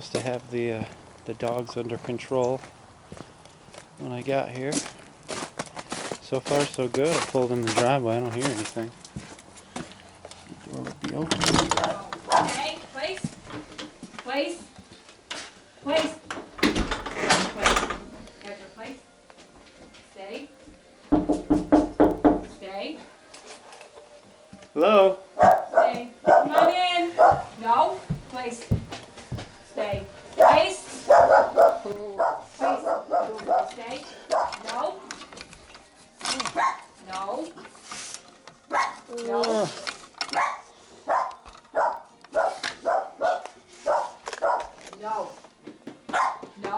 supposed to have the dogs under control when I got here. So far, so good. I pulled in the driveway. I don't hear anything. The door would be open. Okay, place. Place. Place. Place. Have your place. Stay. Stay. Hello? Stay. Come on in. No. Place. Stay. Place. Place. Stay. No. No. No. No. No.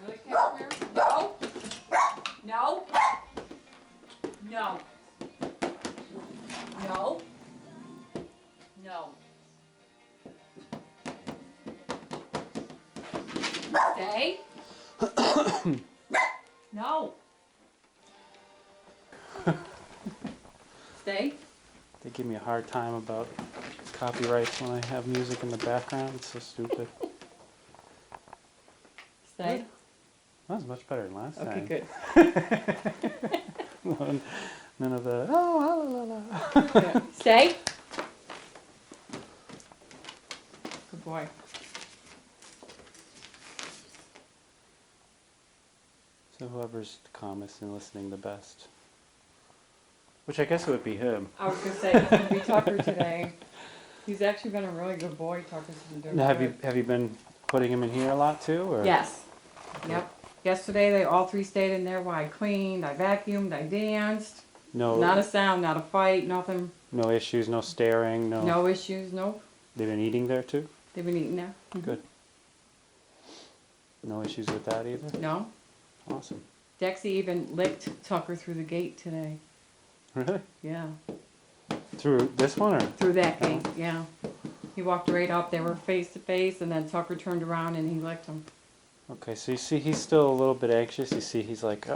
Really, Cashmere? No. No. No. No. No. Stay. No. Stay. They give me a hard time about copyrights when I have music in the background. It's so stupid. Stay. That was much better than last time. Okay, good. None of the, oh, la, la, la. Yeah. Stay. Good boy. So whoever's calmest and listening the best. Which I guess it would be him. I was going to say, it's going to be Tucker today. He's actually been a really good boy. Tucker's been doing Now, good. have you been putting him in here a lot too? Or? Yes. Yep. Yesterday, they all three stayed in there while I cleaned, I vacuumed, I danced. No. Not a sound, not a fight, nothing. No issues, no staring, no. No issues, nope. They've been eating there too? They've been eating there. Good. No issues with that either? No. Awesome. Dexy even licked Tucker through the gate today. Really? Yeah. Through this one or? Through that gate, yeah. He walked right up, they were face to face, and then Tucker turned around and he licked him. Okay, so you see he's still a little bit anxious. You see he's like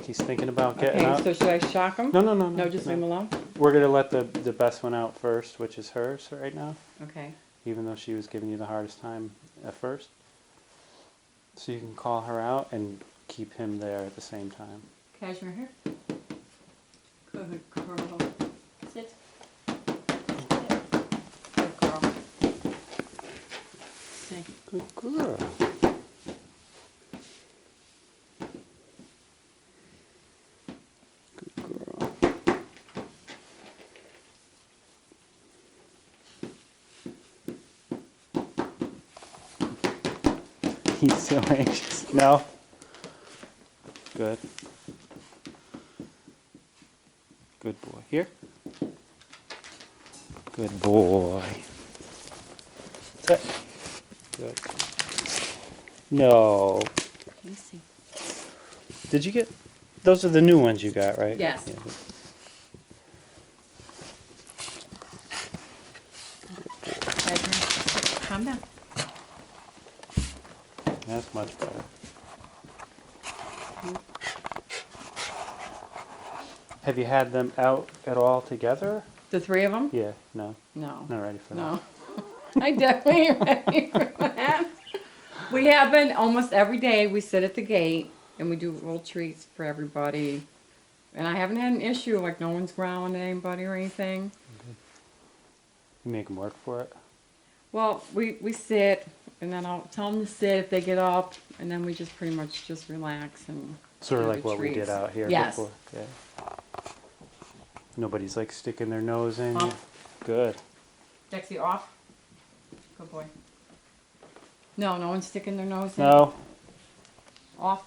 he's thinking about getting Okay, up. so should I shock him? No, no, no, No, just leave him alone? We're going to let the best one out first, which is hers right now, Okay. even though she was giving you the hardest time at first. So you can call her out and keep him there at the same time. Cashmere here. Good girl. Sit. Good girl. Stay. Good girl. Good girl. He's so anxious. No? Good. Good boy. Here? Good boy. Sit. Good. No. Let me see. Did you get... Those are the new ones you got, right? Yes. Yeah. Cashmere. Calm down. That's much better. Have you had them out at all together? The three of them? Yeah, no. No. Not ready for that. No. I definitely ain't ready for that. We have been almost every day. We sit at the gate and we do little treats for everybody. And I haven't had an issue, like no one's growling at anybody or anything. You make them work for it? Well, we sit, and then I'll tell them to sit if they get up, and then we just pretty much just relax and Sort of do like the what we did treats. out here Yes. before. Yeah. Nobody's like sticking their nose in. Off. Good. Dexy, off. Good boy. No, no one's sticking their nose in. No. Off.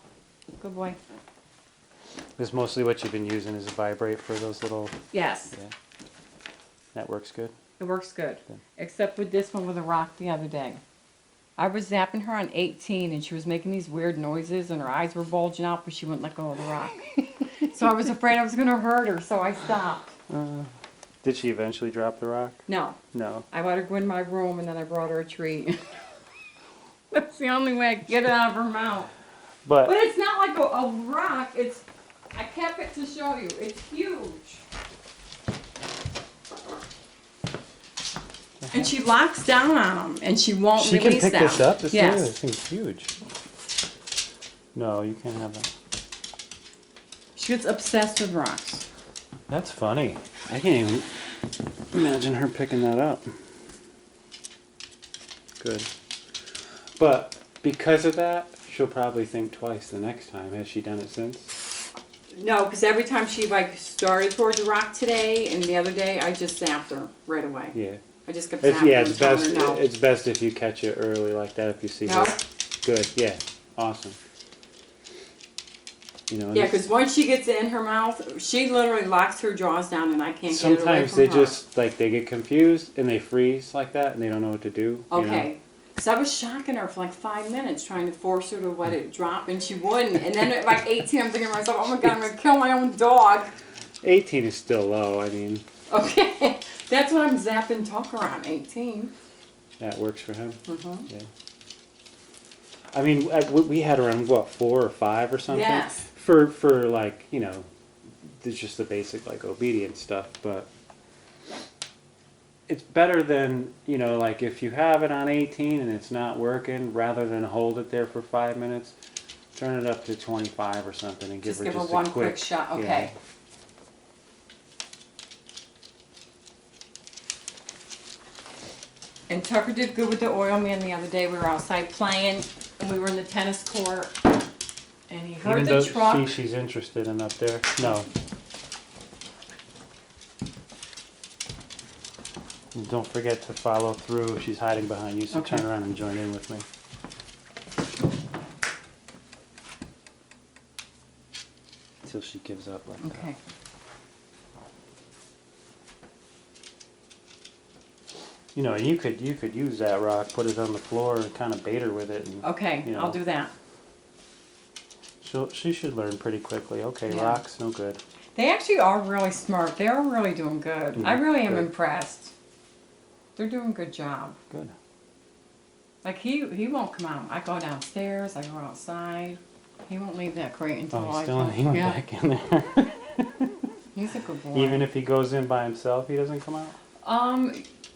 Good boy. This is mostly what you've been using is a vibrate for those little... Yes, Yeah. That works good. it works good. Good. Except with this one with a rock the other day. I was zapping her on 18 and she was making these weird noises and her eyes were bulging out, but she wouldn't let go of the rock. So I was afraid I was going to hurt her, so I stopped. Did she eventually drop the rock? No, No. I let her go in my room and then I brought her a treat. That's the only way I could get it out of her mouth. But it's not like a rock, it's, I kept it to show you, it's huge. And she locks down on them, and she won't She can release pick them. this up? This Yes. thing's huge. No, you can't have that. She gets obsessed with rocks. That's funny. I can't even imagine her picking that up. Good. But because of that, she'll probably think twice the next time. Has she done it since? No, because every time she like started towards the rock today and the other day, I just zapped her right away. Yeah. I just kept It's, zapping yeah, her it's and telling best. her no. It's best if you catch it early like that. If you see No. her. Good. Yeah. Awesome. You know. Yeah, because once she gets it in her mouth, she literally locks her jaws down, and I can't get it away Sometimes from they her. just like they get confused and they freeze like that and they don't know what to do. You know? Okay. So I was shocking her for like 5 minutes, trying to force her to let it drop, and she wouldn't. And then at like 18, I'm thinking to myself, oh my God, I'm going to kill my own dog. 18 is still low. I mean, Okay. That's what I'm zapping Tucker on, 18. that works for him. Mm-hmm. Yeah. I mean, we had around what 4 or 5 or something. Yes. For like there's just the basic like obedience stuff, but it's better than like if you have it on 18 and it's not working, rather than hold it there for 5 minutes, turn it up to 25 or something and give Just her give her just one a quick shot. Okay. And Tucker did good with the oil man the other day. We were outside playing, and we were in the tennis court, and he heard Even the though truck. she's interested in up there. No. And don't forget to follow through. She's hiding behind you, so Okay. turn around and join in with me. Until she gives up like that. Okay. You could use that rock, put it on the floor, and kind of bait her with it. And, Okay, you know, I'll do that. she should learn pretty quickly. Okay, Yeah. rocks, no good. They actually are really smart. They are really doing good. I really am Good. impressed. They're doing a good job. Good. Like he won't come out. I go downstairs. I go outside. He won't leave that crate until Oh, I he's still go. he went Yeah, back in there. he's a good boy. Even if he goes in by himself, he doesn't come out.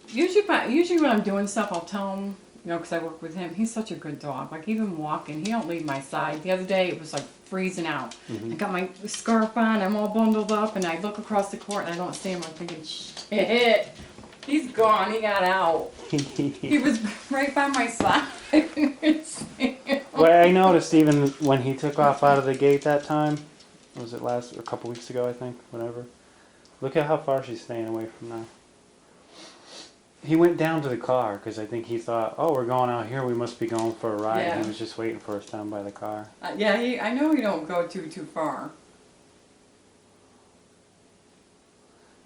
Usually when I'm doing stuff, I'll tell him, because I work with him. He's such a good dog. Like even walking, he don't leave my side. The other day it was like freezing out. I got my scarf on. I'm all bundled up, and I look across the court and I don't see him. I'm thinking, shit, he's gone. He got out. He was right by my side. Well, I noticed even when he took off out of the gate that time, was it a couple weeks ago, I think, whatever. Look at how far she's staying away from now. He went down to the car because I think he thought, oh, we're going out here, we must be going for a ride. Yeah. He was just waiting for us down by the car. Yeah, I know he don't go too far.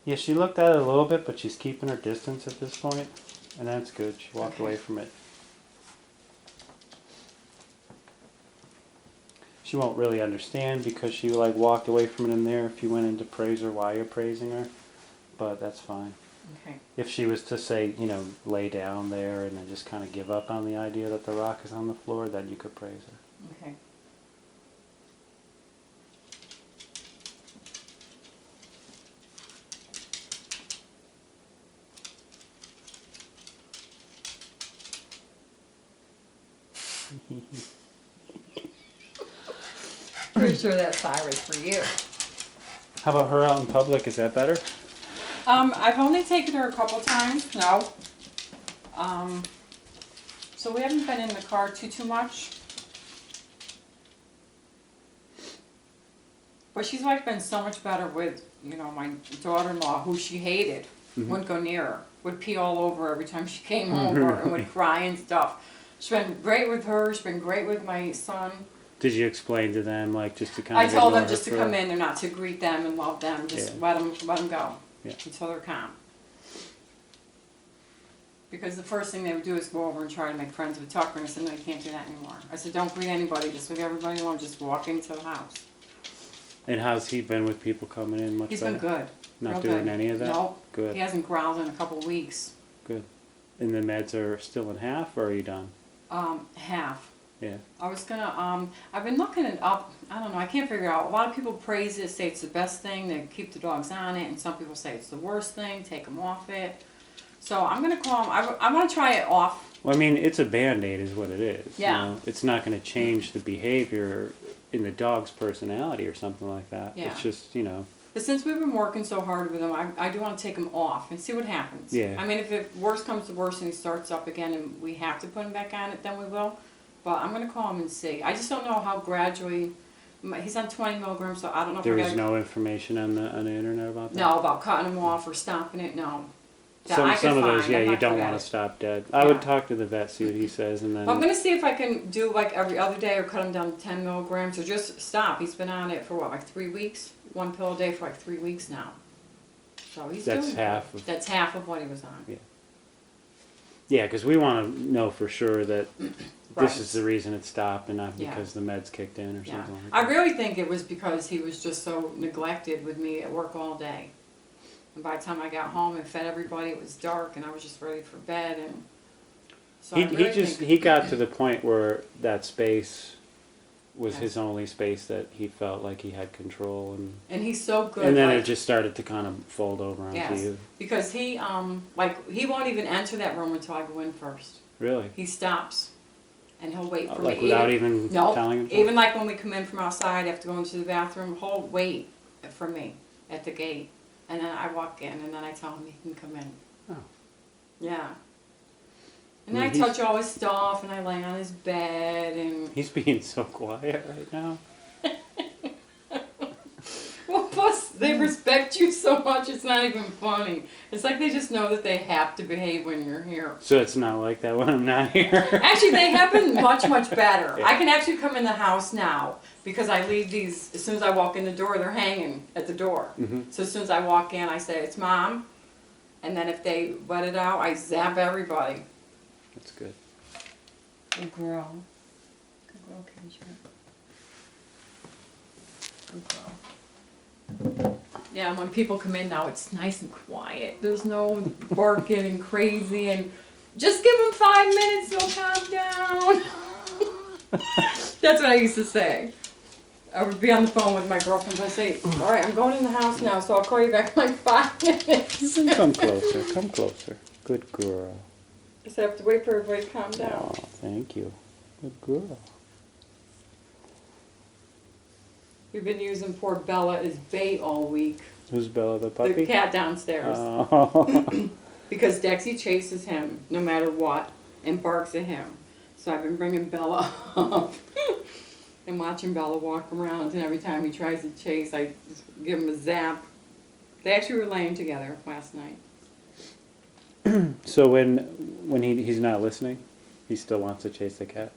Yeah, she looked at it a little bit, but she's keeping her distance at this point, and that's good. She walked Okay. away from it. She won't really understand because she walked away from it in there if you went in to praise her while you're praising her, but that's fine. Okay. If she was to say, lay down there and then just kind of give up on the idea that the rock is on the floor, then you could praise her. Okay. Pretty sure that Cyrus for you. How about her out in public? Is that better? I've only taken her a couple times. No. So we haven't been in the car too much. But she's been so much better with, my daughter-in-law, who she hated. Wouldn't go near her. Would pee all over every time she came over and would cry and stuff. She's been great with her. She's been great with my son. Did you explain to them, just to kind I of told ignore them her just to for- come in and not to greet them and love them. Just Yeah. let them go Yeah. until they're calm. Because the first thing they would do is go over and try to make friends with Tucker, and I said, no, you can't do that anymore. I said, don't greet anybody, just leave everybody alone, just walk into the house. And how's he been with people coming in much He's better? been good. Not Real doing good. any of that? No, Good. he hasn't growled in a couple of weeks. Good. And the meds are still in half, or are you done? Half. Yeah. I was gonna, I've been looking it up, I don't know, I can't figure it out. A lot of people praise it, say it's the best thing, they keep the dogs on it, and some people say it's the worst thing, take them off it. So I'm gonna call him. I want to try it off. Well, I mean, it's a Band-Aid is what it is. Yeah. It's not going to change the behavior in the dog's personality or something like that. Yeah. It's just, But since we've been working so hard with him, I do want to take him off and see what happens. Yeah. I mean, if it worst comes to worst and he starts up again and we have to put him back on it, then we will. But I'm gonna call him and see. I just don't know how gradually. He's on 20 milligrams, so I don't know. there if was no information on the internet about that? No, about cutting him off or stopping it. No. That I Some could of those, find. yeah, I'm you not don't good want at to it. stop dead. I Yeah. would talk to the vet, see what he says, and then... Well, I'm gonna see if I can do like every other day or cut him down to 10 milligrams or just stop. He's been on it for what, like 3 weeks? 1 pill a day for like 3 weeks now. So he's That's doing half good. of... That's half of what he was on. Yeah, because we want to know for sure that Right. this is the reason it stopped and not Yeah. because the meds kicked in or Yeah. something like I that. really think it was because he was just so neglected with me at work all day. And by the time I got home and fed everybody, it was dark and I was just ready for bed. And so I really think, He got to the point where that space was Yeah. his only space that he felt like he had control, and he's so good. and then like, it just started to kind of fold over onto yes, you. because he he won't even enter that room until I go in first. Really? He stops and he'll wait for Like me. without even No, telling him? even like when we come in from outside, I have to go into the bathroom, he'll wait for me at the gate. And then I walk in and then I tell him he can come in. Oh. Yeah. And I then I mean, touch all his stuff and I lay on his bed and He's being so quiet right now. well, plus they respect you so much it's not even funny. It's like they just know that they have to behave when you're here. So it's not like that when I'm not here. Actually, they have been much better. Yeah. I can actually come in the house now because I leave these, as soon as I walk in the door, they're hanging at the door. Hmm. So as soon as I walk in, I say, it's Mom. And then if they let it out, I zap everybody. That's good. Good girl. Good girl, Keisha. Good girl. Yeah, and when people come in now, it's nice and quiet. There's no barking and crazy and just give them 5 minutes, they'll calm down. That's what I used to say. I would be on the phone with my girlfriend and I'd say, all right, I'm going in the house now, so I'll call you back in like 5 minutes. You can come closer. Come closer. Good girl. Just have to wait for everybody to calm Oh, down. thank you. Good girl. We've been using poor Bella as bait all week. Who's Bella the The puppy? cat downstairs. Oh. Because Dexy chases him no matter what and barks at him. So I've been bringing Bella up and watching Bella walk around. And every time he tries to chase, I just give him a zap. They actually were laying together last night. So when he's not listening, he still wants to chase the cat?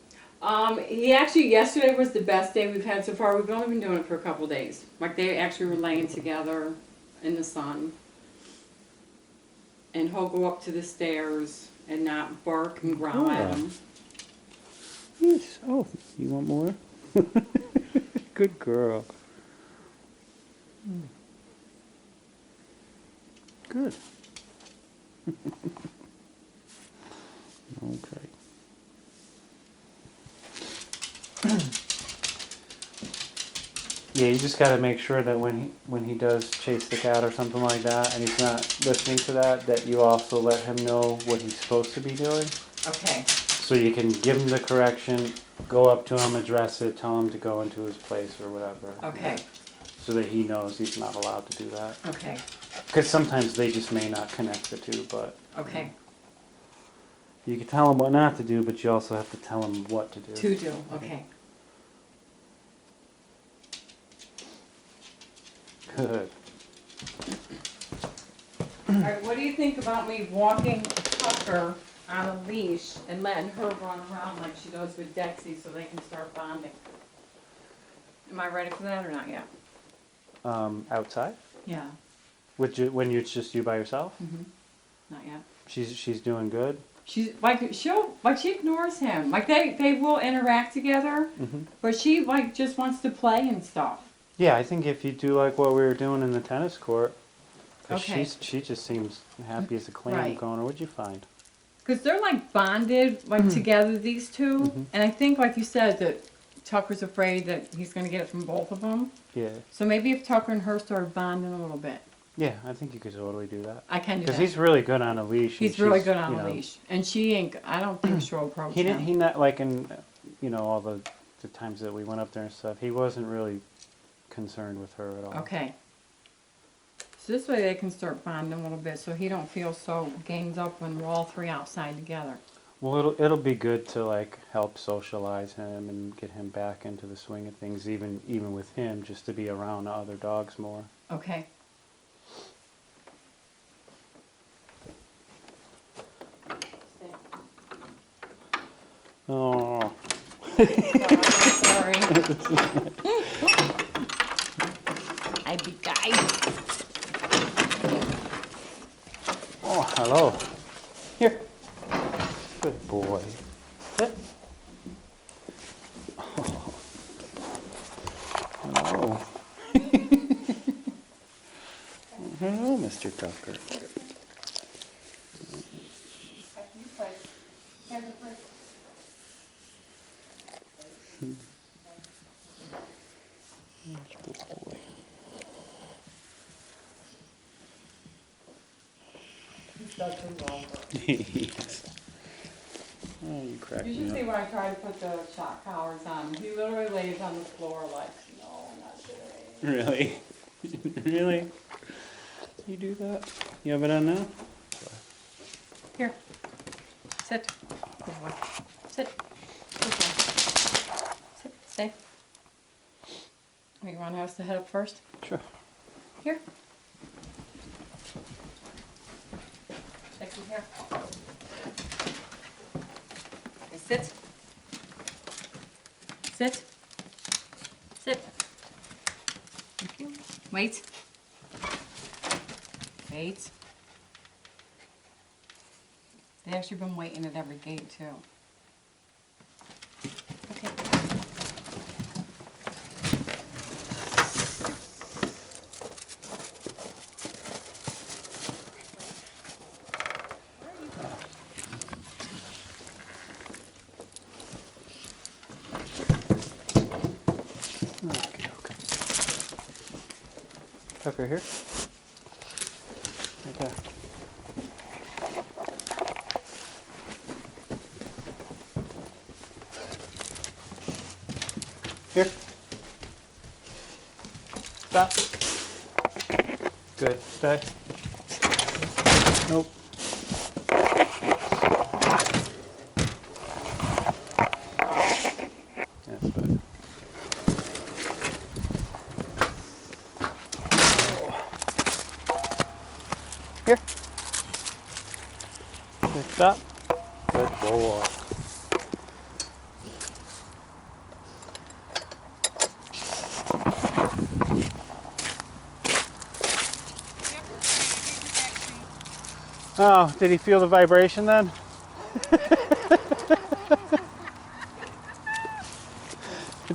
He actually, yesterday was the best day we've had so far. We've only been doing it for a couple days. Like they actually were laying together in the sun. And he'll go up to the stairs and not bark and growl at him. Yes. Oh, you want more? Good girl. Good. Okay. Yeah, you just got to make sure that when he does chase the cat or something like that, and he's not listening to that you also let him know what he's supposed to be doing. Okay. So you can give him the correction, go up to him, address it, tell him to go into his place or whatever. Okay. So that he knows he's not allowed to do that. Okay. Because sometimes they just may not connect the two, but Okay. you can tell him what not to do, but you also have to tell him what to do. To do. Okay. Good. All right. What do you think about me walking Tucker on a leash and letting her run around like she does with Dexy so they can start bonding? Am I ready for that or not yet? Outside? Yeah. When it's just you by yourself? Mm-hmm. Not yet. She's doing good? She's like she ignores him. Like they will interact together, Mm-hmm. but she like just wants to play and stuff. Yeah, I think if you do like what we were doing in the tennis court, 'cause Okay. she just seems happy as a clam Right. going, what'd you find? Because they're like bonded like together, these two. Mhm. And I think like you said that Tucker's afraid that he's going to get it from both of them. Yeah. So maybe if Tucker and her started bonding a little bit. Yeah, I think you could totally do that. I can do Because that. he's really good on a leash. and He's really she's, good on you a know, leash. And she ain't, I don't think she'll approach He didn't. him. He not like in, all the times that we went up there and stuff. He wasn't really concerned with her at all. Okay. So this way they can start bonding a little bit so he don't feel so ganged up when we're all three outside together. Well, it'll be good to like help socialize him and get him back into the swing of things, even with him, just to be around other dogs more. Okay. Oh. Sorry. I be guy. Oh, hello. Here. Good boy. Sit. Oh. Hello. Hello, Mr. Tucker. Good boy. Yes. Oh, you cracked You should me see up. when I try to put the shock collars on. He literally lays on the floor like, no, I'm not doing it. Really? Really? You do that? You have it on now? Here. Sit. Good boy. Sit. Good boy. Sit. Stay. You want us to head up first? Sure. Here. Take you here. Okay, sit. Sit. Sit. Thank you. Wait. Wait. They've actually been waiting at every gate too. Okay. Okay, okay. Tucker here? Right there. Here. Stop. Good. Stay. Nope. That's good. Here. Good. Stop. Good boy. Oh, did he feel the vibration then?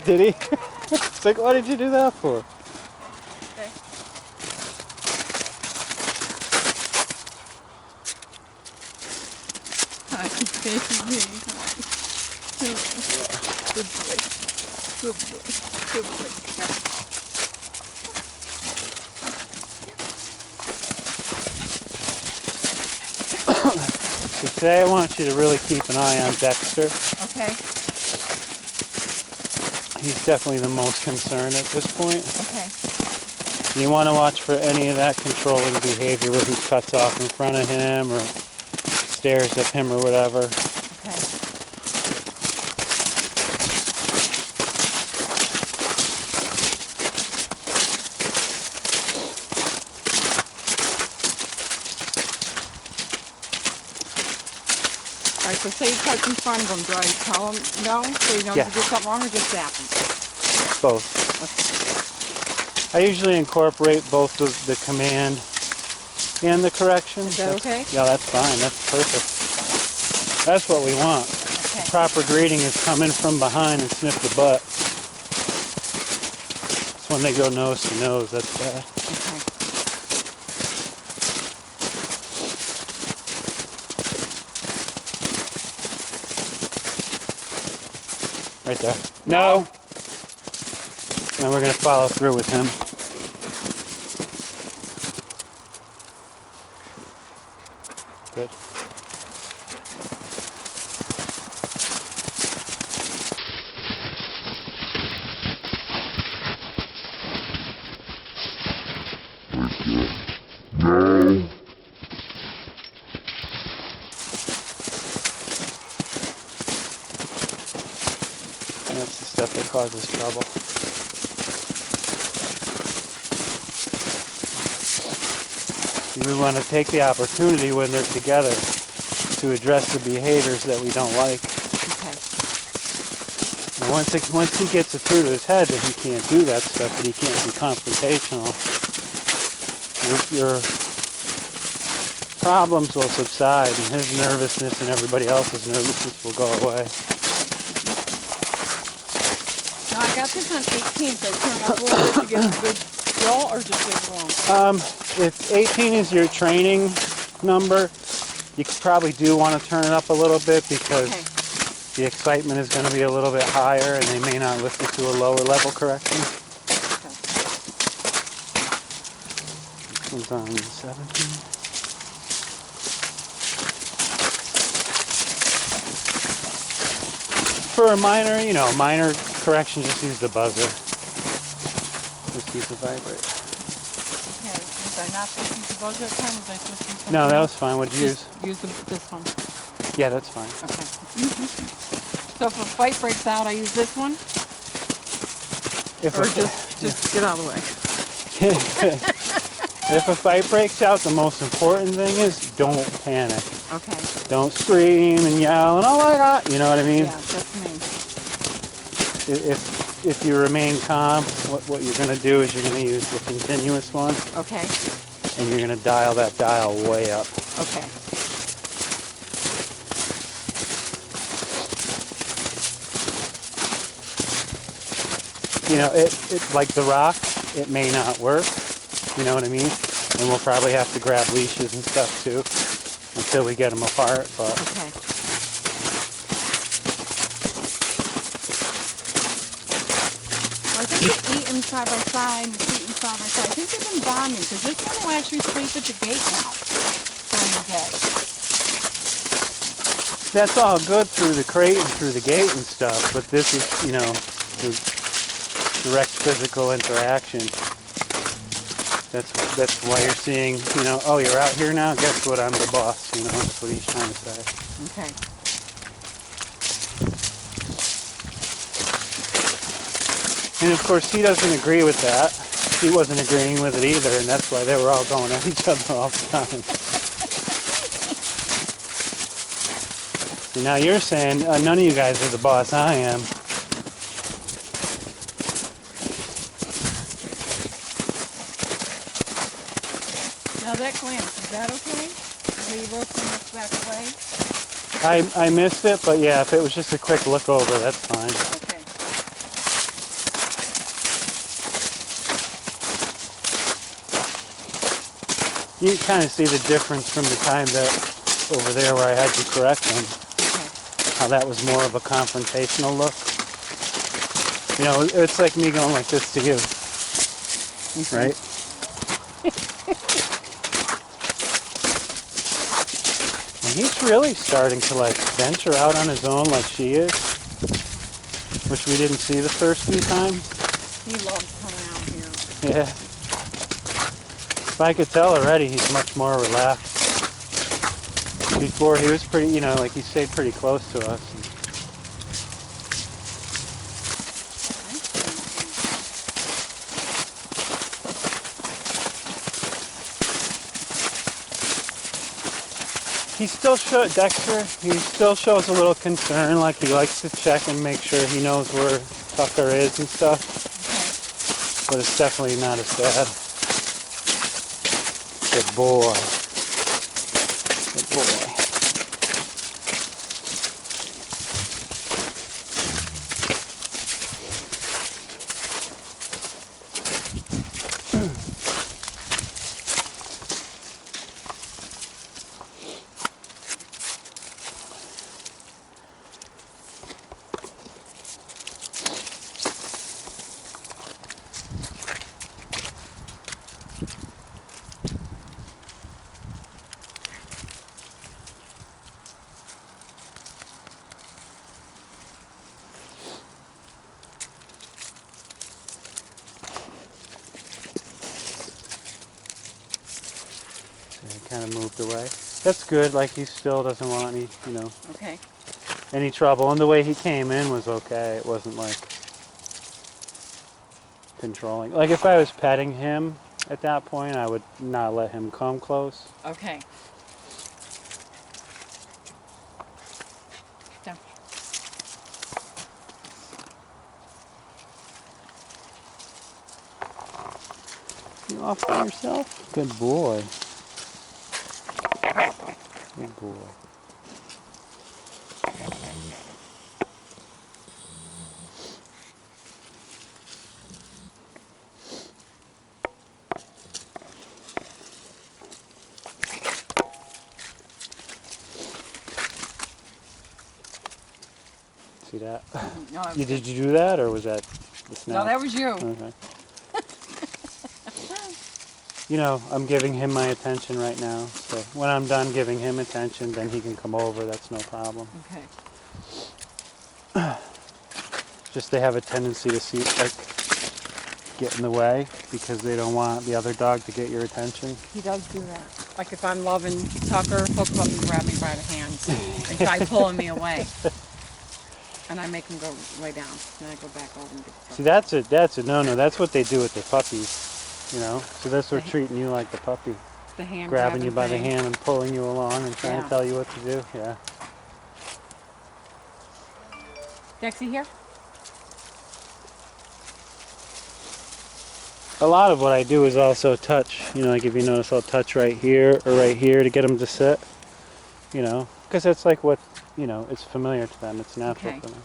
Did he? It's like, what did you do that for? Hi, baby. Good boy. Good boy. Good boy. So today I want you to really keep an eye on Dexter. Okay. He's definitely the most concerned at this point. Okay. You want to watch for any of that controlling behavior where he cuts off in front of him or stares at him or whatever. Okay. All right, so say you touch in front of him, do I tell him no? So you know Yeah. you did something wrong or just zap him? Both. I usually incorporate both the command and the correction. Is that okay? Yeah, that's fine. That's perfect. That's what we want. Okay. Proper greeting is come in from behind and sniff the butt. It's when they go nose to nose. That's bad. Okay. Right there. No. And we're going to follow through with him. Good. And that's the stuff that causes trouble. We want to take the opportunity when they're together to address the behaviors that we don't like. Okay. And once he gets it through to his head that he can't do that stuff, that he can't be confrontational, your problems will subside and his nervousness and everybody else's nervousness will go away. Now I got this on 18, so I turn it up a little bit to get a good roll, or just leave it alone? If 18 is your training number, you probably do want to turn it up a little bit because the excitement is going to be a little bit higher and they may not listen to a lower level correction. This one's on 17. For a minor correction, just use the buzzer. Just use the vibrate. Okay, was I not supposed to use the buzzer at time? Was I supposed to use something No, that else? was fine. What'd you use? Use this one. Yeah, that's fine. Okay. So if a fight breaks out, I use this one? If Or a, just get out of the way? if a fight breaks out, the most important thing is don't panic. Okay. Don't scream and yell and oh my God, you know what I mean? Yeah, that's me. If you remain calm, what you're going to do is you're going to use the continuous one. Okay. And you're going to dial that dial way up. Okay. You know, it like the rock, it may not work. You know what I mean? And we'll probably have to grab leashes and stuff too until we get them apart. But Okay. Well, I think they eat them side by side, and eat them side by side. I think they've been bonding, because this one will actually sleep at the gate now during the day. that's all good through the crate and through the gate and stuff. But this is, the direct physical interaction. That's why you're seeing, oh, you're out here now? Guess what? I'm the boss. That's what he's trying to say. Okay. And of course, he doesn't agree with that. He wasn't agreeing with it either, and that's why they were all going at each other all the time. See, now you're saying, none of you guys are the boss, I am. Now that glance, is that okay? Will you look and look back away? I missed it, but yeah, if it was just a quick look over, that's fine. Okay. You can kind of see the difference from the time that over there where I had to correct them. Okay. How that was more of a confrontational look. It's like me going like this to you. Okay. Right? And he's really starting to venture out on his own like she is. Which we didn't see the first few times. He loves coming out here. Yeah. If I could tell already, he's much more relaxed. Before he was pretty, he stayed pretty close to us. He still Dexter, he still shows a little concern, like he likes to check and make sure he knows where Tucker is and stuff. Okay. But it's definitely not as bad. Good boy. Good boy. kind of moved away. That's good. Like he still doesn't want any, Okay. any trouble. And the way he came in was okay. It wasn't like controlling. Like if I was petting him at that point, I would not let him come close. Okay. Down. You off by yourself? Good boy. Good boy. See that? No, Did you do that, or was that the snap? no, that was you. Okay. I'm giving him my attention right now. So when I'm done giving him attention, then he can come over. That's no problem. Okay. Just they have a tendency to get in the way because they don't want the other dog to get your attention. He does do that. Like if I'm loving Tucker, he'll come up and grab me by the hands and try pulling me away. And I make him go lay down. And I go back over and get See, Tucker. that's a no-no. That's what they do with their puppies, So they're sort of treating you like the puppy, The hand grabbing you by the thing. hand and pulling you along and trying Yeah. to tell you what to do. Yeah. Dexy here? A lot of what I do is also touch. Like if you notice, I'll touch right here or right here to get them to sit. Because that's like what, it's familiar to them. It's natural Okay. for them.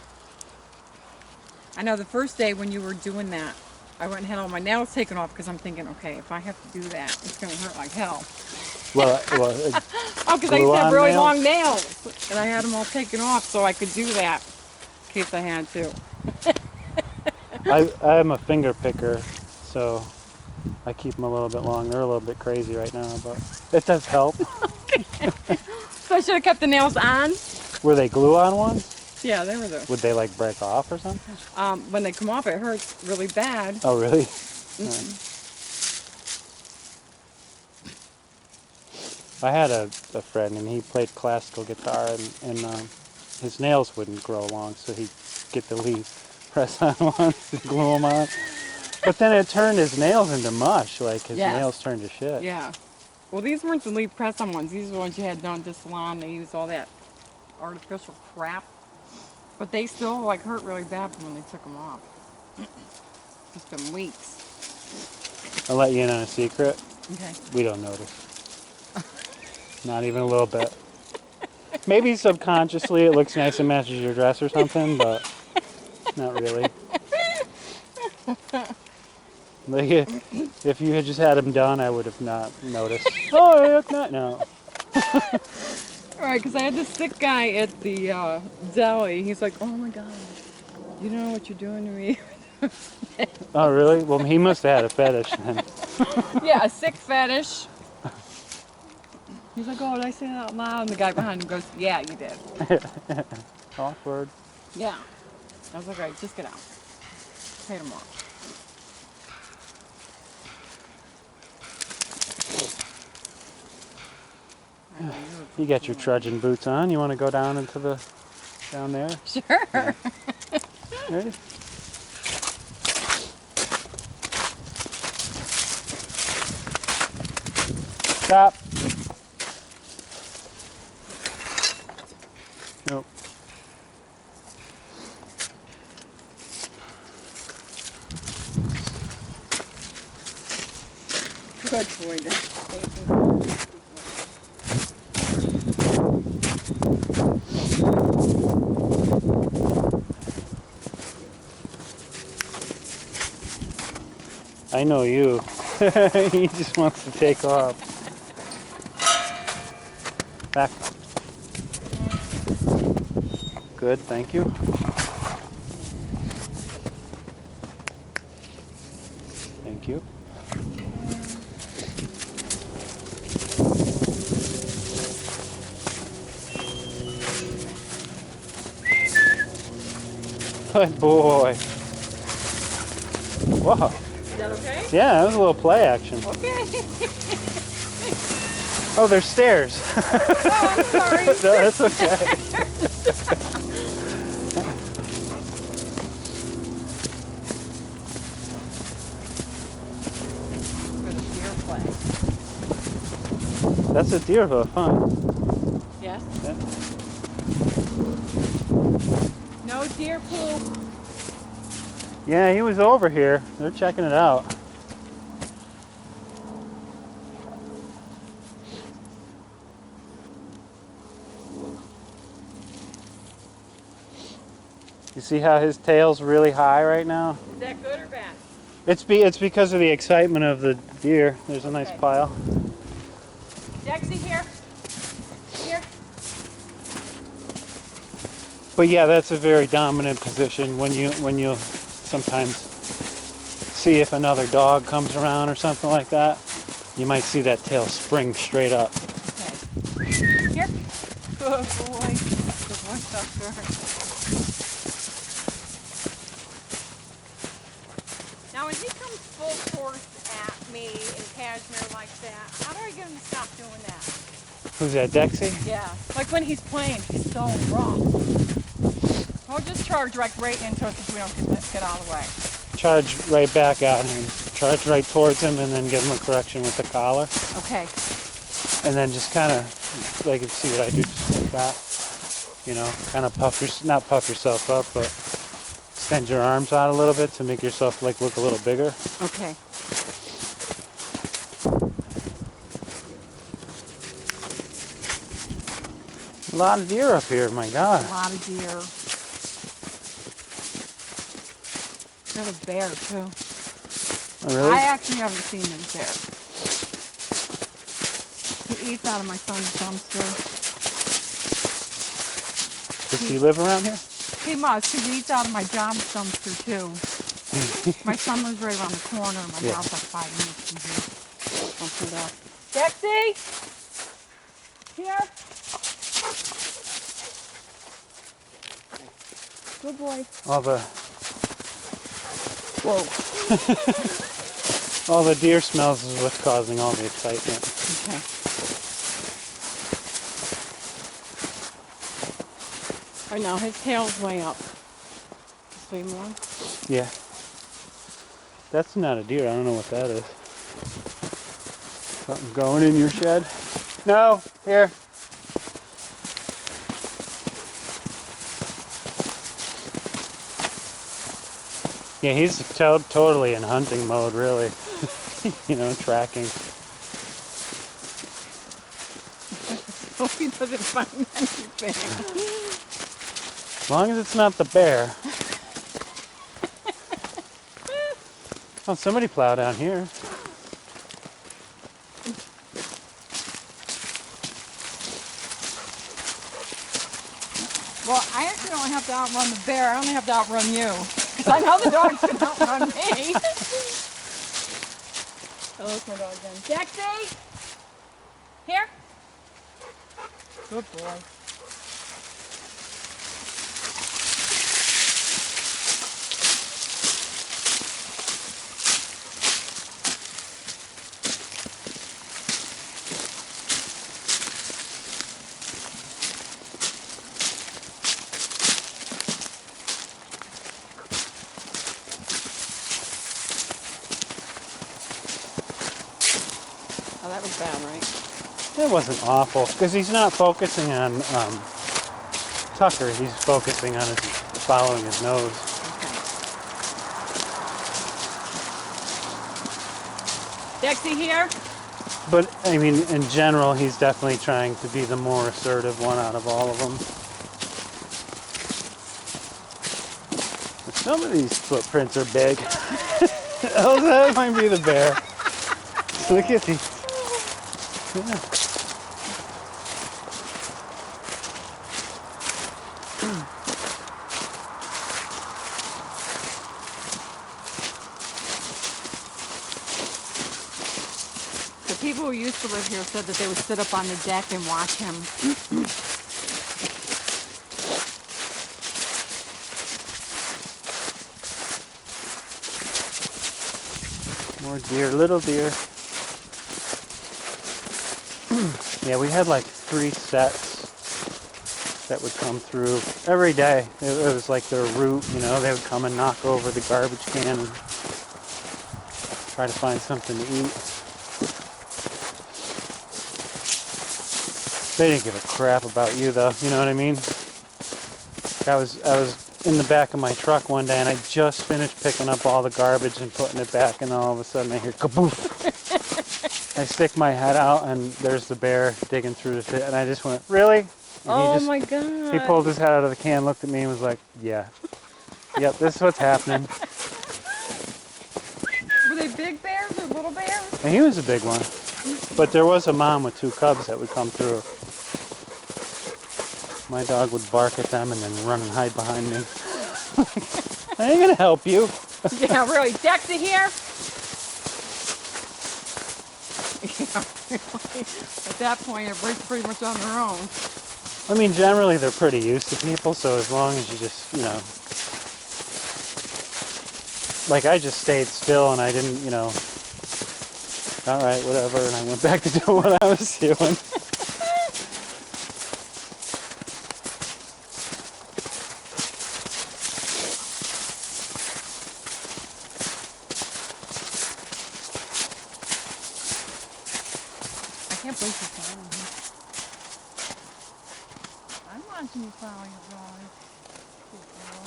I know the first day when you were doing that, I went and had all my nails taken off because I'm thinking, okay, if I have to do that, it's going to hurt like hell. Well, Oh, because I used to have glue-on really nails? long nails. And I had them all taken off so I could do that in case I had to. I'm a finger picker, so I keep them a little bit long. They're a little bit crazy right now, but it does help. So I should have kept the nails on. Were they glue-on ones? Yeah, they were there. Would they like break off or something? When they come off, it hurts really bad. Oh, really? I had a friend, and he played classical guitar, and his nails wouldn't grow long, so he'd get the leaf, press on once, and glue them on. But then it turned his nails into mush, like his Yes. nails turned to shit. Yeah. Well, these weren't the leaf press-on ones. These are the ones you had done at the salon. They used all that artificial crap. But they still hurt really bad from when they took them off. It's been weeks. I'll let you in on a secret. Okay. We don't notice. Not even a little bit. Maybe subconsciously it looks nice and matches your dress or something, but not really. Like if you had just had them done, I would have not noticed. Oh, look, not no. All right, because I had this sick guy at the deli. He's like, "Oh my God, you know what you're doing to me?" Oh, really? Well, he must have had a fetish then. Yeah, a sick fetish. He's like, "Oh, did I say that out loud?" And the guy behind him goes, "Yeah, you did." Awkward. Yeah. I was like, "All right, just get out. Pay them off." You got your trudging boots on. You want to go down down there? Sure. Yeah. Ready? Stop. Nope. Good boy, Dad. I know you. He just wants to take off. Back. Good, thank you. Thank you. Good boy. Whoa. Is that okay? Yeah, that was a little play action. Okay. Oh, there's stairs. Oh, I'm sorry. No, that's okay. For the deer play. That's a deer hoof, huh? Yes. Yeah. No deer poop. Yeah, he was over here. They're checking it out. You see how his tail's really high right now? Is that good or bad? It's because of the excitement of the deer. There's a nice Okay. pile. Dexy, here. Here. But yeah, that's a very dominant position when you sometimes see if another dog comes around or something like that. You might see that tail spring straight up. Okay. Here. Good boy. Good boy, Tucker. Now, when he comes full force at me in cashmere like that, how do I get him to stop doing that? Who's that, Dexy? Yeah. Like when he's playing, he's so rough. We'll just charge right into us if we don't get out of the way. Charge right back at him. Charge right towards him and then give him a correction with the collar. Okay. And then just kind of, like, see what I do, just like that. You know, kind of not puff yourself up, but extend your arms out a little bit to make yourself like look a little bigger. Okay. A lot of deer up here, my God. A lot of deer. Got a bear too. Oh, really? I actually haven't seen his bear. He eats out of my son's dumpster. Does he live around here? He must. He eats out of my job's dumpster too. My son lives right around the corner. My Yeah. job's like 5 minutes from here. Dexy! Here. Good boy. Whoa. All the deer smells is what's causing all the excitement. Okay. Right now, his tail's way up. See more? Yeah. That's not a deer. I don't know what that is. Something going in your shed? No, here. Yeah, he's totally in hunting mode, really. You know, tracking. Hope he doesn't find anything. As long as it's not the bear. Oh, somebody plowed down here. Well, I actually don't have to outrun the bear. I only have to outrun you. Because I know the dog's can outrun me. Oh, that's my dog again. Dexy! Here. Good boy. Oh, that was bad, right? It wasn't awful, because he's not focusing on Tucker. He's focusing on following his nose. Okay. Dexy here? But, I mean, in general, he's definitely trying to be the more assertive one out of all of them. But some of these footprints are big. Oh, that might be the bear. Look at these. Yeah. The people who used to live here said that they would sit up on the deck and watch him. More deer, little deer. Yeah, we had like 3 sets that would come through every day. It was like their route, you know. They would come and knock over the garbage can and try to find something to eat. They didn't give a crap about you, though. You know what I mean? I was in the back of my truck one day, and I just finished picking up all the garbage and putting it back, and all of a sudden I hear kaboof. I stick my head out, and there's the bear digging through the shit, and I just went, really? And Oh my God. he pulled his head out of the can, looked at me, and was like, yeah. Yep, this is what's happening. Were they big bears or little bears? And he was a big one. But there was a mom with 2 cubs that would come through. My dog would bark at them and then run and hide behind me. I ain't gonna help you. Yeah, really. Dexter here? Yeah, really. At that point, everybody's pretty much on their own. I mean, generally they're pretty used to people, so as long as you just, you know, like I just stayed still and I didn't, you know, all right, whatever, and I went back to doing what I was doing. I can't believe you're following me. I'm watching you follow your dog. Good girl.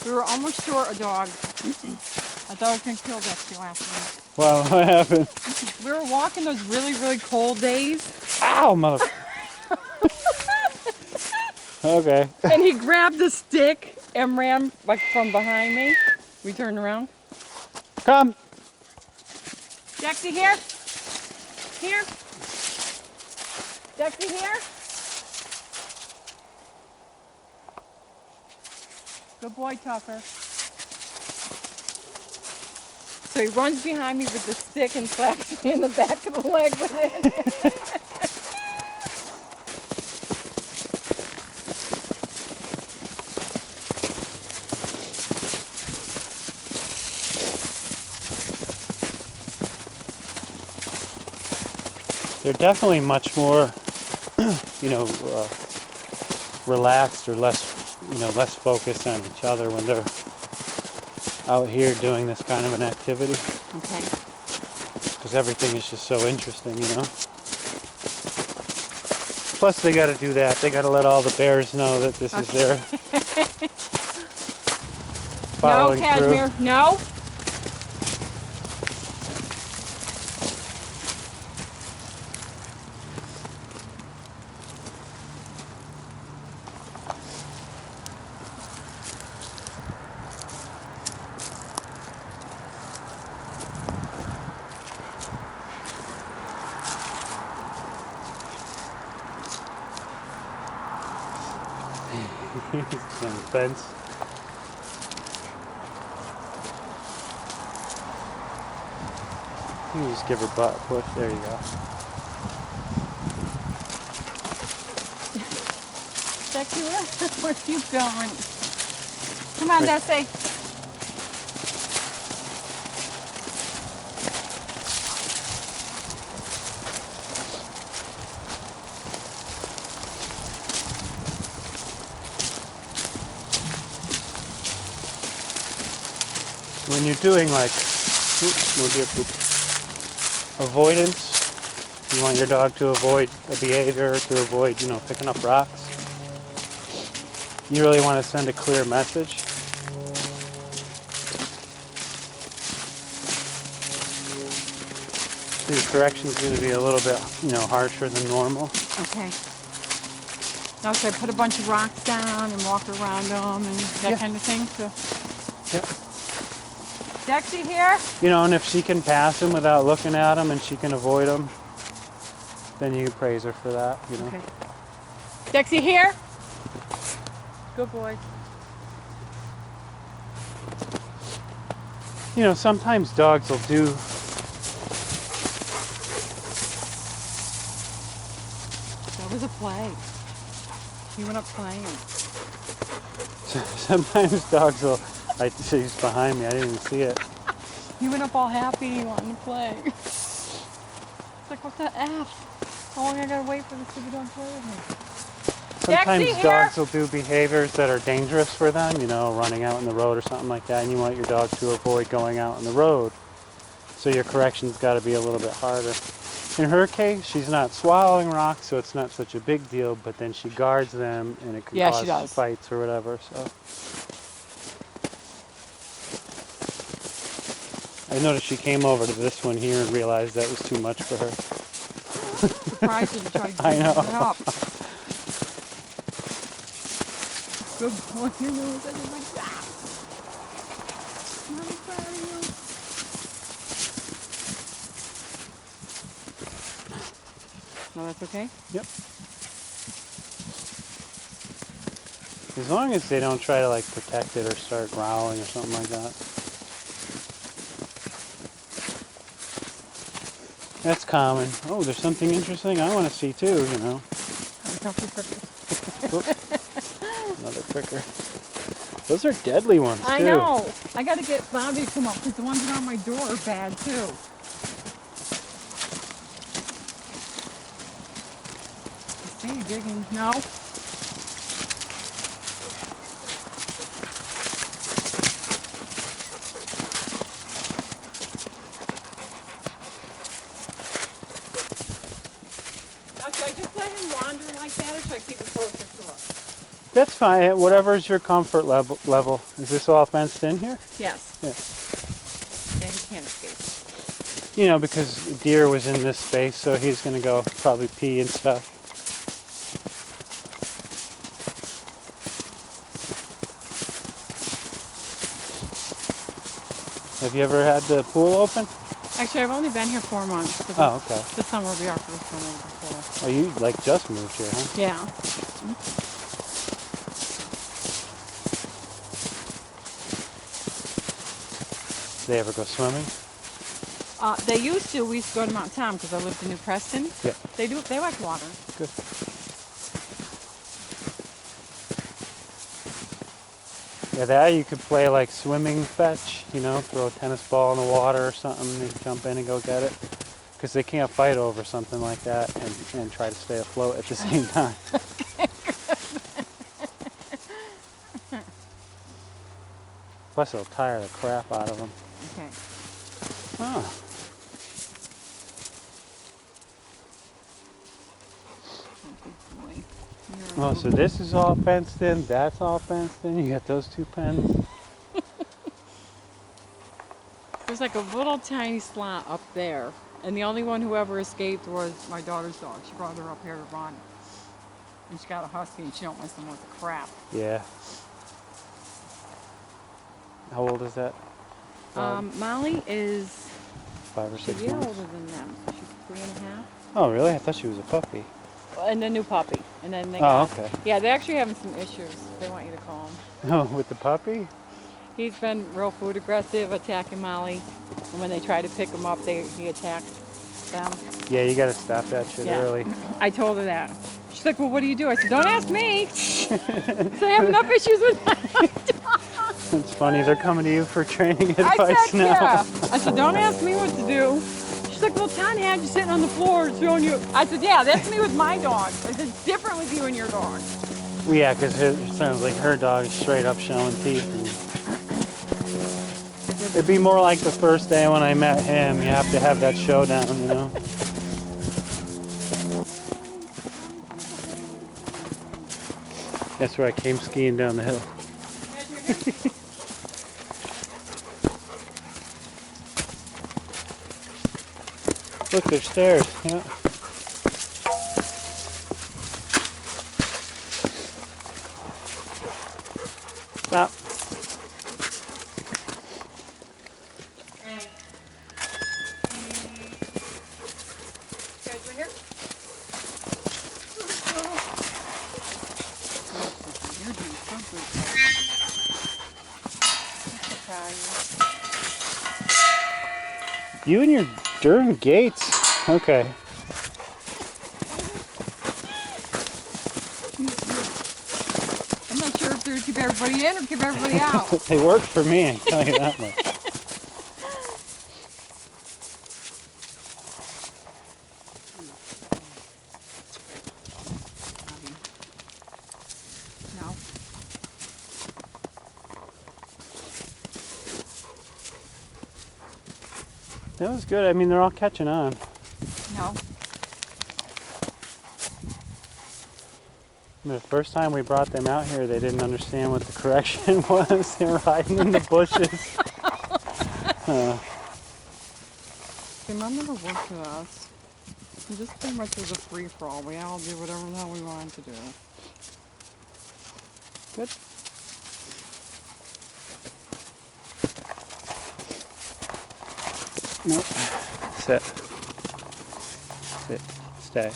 We were almost sure a dog was going to kill Dexter last night. Wow, what happened? We were walking those really, really cold days, Ow, mother. Okay. and he grabbed the stick and ran like from behind me. We turned around. Come. Dexter here? Here? Dexter here? Good boy, Tucker. So he runs behind me with the stick and slaps me in the back of the leg with it. They're definitely much more, you know, relaxed or less, you know, less focused on each other when they're out here doing this kind of an activity. Okay. Because everything is just so interesting, you know. Plus, they got to do that. They got to let all the bears know that this is their No, following Cashmere. through. No. On the fence. You just give her butt a push. There you go. Dexter, where are you going? Come on, Dexter. When you're doing like avoidance, you want your dog to avoid a behavior, to avoid, you know, picking up rocks. You really want to send a clear message. So your correction is going to be a little bit, you know, harsher than normal. Okay. Now, should I put a bunch of rocks down and walk around them and that kind of thing? So. Yep. Dexter here? You know, and if she can pass him without looking at him and she can avoid him, then you praise her for that, you know. Okay. Dexter here? Good boy. You know, sometimes dogs will do That was a play. He went up playing. sometimes dogs will She's behind me. I didn't even see it. He went up all happy, wanting to play. It's like, what the F? How long I gotta wait for this stupid dog to play with me? Sometimes Taxi, dogs here! will do behaviors that are dangerous for them, you know, running out in the road or something like that, and you want your dog to avoid going out on the road. So your correction's got to be a little bit harder. In her case, she's not swallowing rocks, so it's not such a big deal, but then she guards them and it can Yeah, she cause does. fights or whatever. So I noticed she came over to this one here and realized that was too much for her. Surprised you tried to I know. it up. Good boy, you know, it's like that. I'm proud of you. No, that's okay? Yep. As long as they don't try to like protect it or start growling or something like that. That's common. Oh, there's something interesting I want to see too, you know. Another cricker. Those are deadly ones too. I know. I gotta get Bobby to come up because the ones that are on my door are bad too. See you digging. No. Now, should I just let him wander like that or should I keep it closer to us? That's fine. Whatever's your comfort level. Is this all fenced in here? Yes. Yeah. Yeah, he can't escape. You know, because deer was in this space, so he's going to go probably pee and stuff. Have you ever had the pool open? Actually, I've only been here 4 months. Oh, okay. This summer will be our first summer before. Oh, you like just moved here, huh? Yeah. They ever go swimming? They used to. We used to go to Mount Tom because I lived in New Preston. Yeah. They do. They like water. Good. Yeah, that you could play like swimming fetch, you know, throw a tennis ball in the water or something and jump in and go get it. Because they can't fight over something like that and try to stay afloat at the same time. Plus it'll tire the crap out of them. Okay. Oh. Oh, so this is all fenced in, that's all fenced in, you got those two pens. There's like a little tiny slot up there, and the only one who ever escaped was my daughter's dog. She brought her up here to run, and she got a husky, and she don't mess them with the crap. Yeah. How old is that? Molly is 5 or a 6 year months? older than them. So she's 3.5. Oh, really? I thought she was a puppy. And a new puppy, and then they Oh, got, okay. yeah, they're actually having some issues. They want you to call him. Oh, with the puppy? He's been real food aggressive, attacking Molly, and when they try to pick him up, he attacks them. Yeah, you gotta stop that shit early. I told her that. She's like, well, what do you do? I said, don't ask me. So I have enough issues with my dog. It's funny, they're coming to you for training I advice said, now. yeah. I said, don't ask me what to do. She's like, well, Tanya had you sitting on the floor showing you. I said, yeah, that's me with my dog. I said, it's different with you and your dog. Well, yeah, because it sounds like her dog is straight up showing teeth. It'd be more like the first day when I met him. You have to have that showdown, you know? That's where I came skiing down the hill. Look, there's stairs. Yeah. Stop. You and your darn gates. Okay. I'm not sure if faster to keep everybody in or keep everybody out? They work for me, I can tell you that much. No. That was good. I mean, they're all catching on. No. The first time we brought them out here, they didn't understand what the correction was. They were hiding in the bushes. Mom never worked with us. It just pretty much was a free-for-all. We all did whatever the hell we wanted to do. Good. Nope. Sit. Sit. Stay.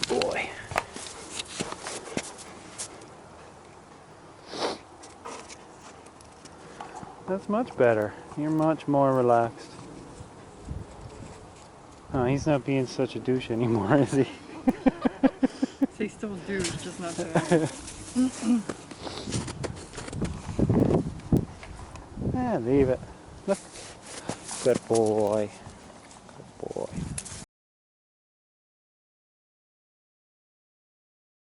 Boy. That's much better. You're much more relaxed. Oh, he's not being such a douche anymore, is he? He's still a douche, just not today. Yeah, leave it. Look. Good boy.